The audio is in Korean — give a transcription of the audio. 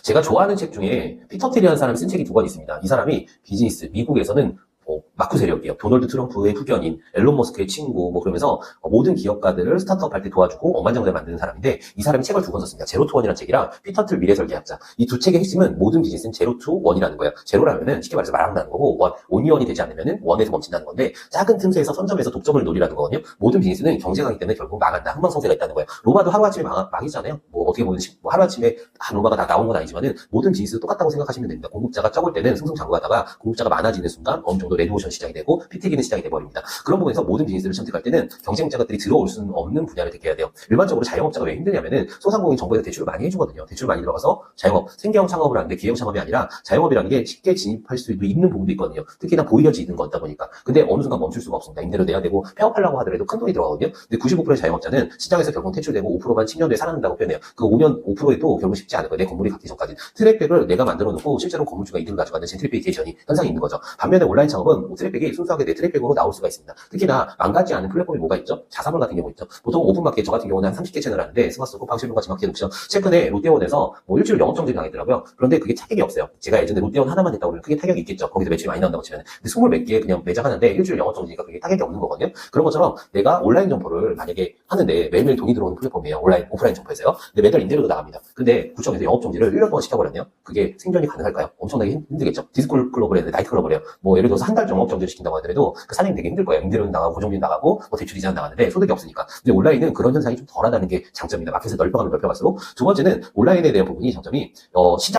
제가 좋아하는 책 중에 피터 틸이라는 사람이 쓴 책이 두 권 있습니다. 이 사람이 비즈니스, 미국에서는 마크 세력이요. 도널드 트럼프의 후견인, 앨런 머스크의 친구, 그러면서 모든 기업가들을 스타트업 할 때 도와주고 억만장者만드는 사람인데, 이 사람이 책을 두 권 썼습니다. 제로 투 원이라는 책이랑 피터 틸 미래설계학자. 이 두 책의 핵심은 모든 비즈니스는 제로 투 원이라는 거예요. 제로라면은 쉽게 말해서 말한다는 거고, 온이원이 되지 않으면은 원에서 멈춘다는 건데, 작은 틈새에서 선점에서 독점을 노리라는 거거든요. 모든 비즈니스는 경쟁하기 때문에 결국 망한다. 흥망성쇠가 있다는 거예요. 로마도 하루아침에 망이잖아요. 어떻게 보면 하루아침에 로마가 다 나온 건 아니지만은 모든 비즈니스도 똑같다고 생각하시면 됩니다. 공급자가 적을 때는 승승장구하다가 공급자가 많아지는 순간 어느 정도 레드오션 시장이 되고 피 튀기는 시장이 돼버립니다. 그런 부분에서 모든 비즈니스를 선택할 때는 경쟁자들이 들어올 수는 없는 분야를 택해야 돼요. 일반적으로 자영업자가 왜 힘드냐면은 소상공인 정부에서 대출을 많이 해주거든요. 대출 많이 들어가서 자영업, 생계형 창업을 하는데 기회형 창업이 아니라 자영업이라는 게 쉽게 진입할 수 있는 부분도 있거든요. 특히나 보이려지 있는 거다 보니까. 근데 어느 순간 멈출 수가 없습니다. 임대료 내야 되고 폐업하려고 하더라도 큰 돈이 들어가거든요. 근데 95%의 자영업자는 시장에서 결국 퇴출되고 5%만 10년 뒤에 살아난다고 표현해요. 그 5년 5%에도 결국 쉽지 않을 거예요. 내 건물이 갖기 전까지. 트랙백을 내가 만들어 놓고 실제로 건물주가 이득을 가져가는 젠트리피케이션이 현상이 있는 거죠. 반면에 온라인 창업은 트랙백이 순수하게 내 트랙백으로 나올 수가 있습니다. 특히나 망가지 않은 플랫폼이 뭐가 있죠? 자사몰 같은 경우 있죠. 보통 오픈마켓, 저 같은 경우는 한 30개 채널 하는데 스마스코, 방실론과 지마켓 옥션, 최근에 롯데원에서 일주일 영업 정지 당했더라고요. 그런데 그게 타격이 없어요. 제가 예전에 롯데원 하나만 했다고 그러면 크게 타격이 있겠죠. 거기서 매출이 많이 나온다고 치면. 근데 20몇 개 그냥 매장하는데 일주일 영업 정지니까 그게 타격이 없는 거거든요. 그런 것처럼 내가 온라인 점포를 만약에 하는데 매일매일 돈이 들어오는 플랫폼이에요. 오프라인 점포에서요. 근데 매달 임대료도 나갑니다. 근데 구청에서 영업 정지를 1년 동안 시켜버렸네요. 그게 생존이 가능할까요? 엄청나게 힘들겠죠. 디스콜 클럽을 해야 나이트 클럽을 해요. 예를 들어서 한 달 영업 정지를 시킨다고 하더라도 그 사장님 되게 힘들 거예요. 임대료는 나가고 고정비는 나가고 대출 이자는 나가는데 소득이 없으니까. 근데 온라인은 그런 현상이 좀 덜하다는 게 장점입니다. 마켓을 넓혀가면 넓혀갈수록. 두 번째는 온라인에 대한 부분이 장점이 시장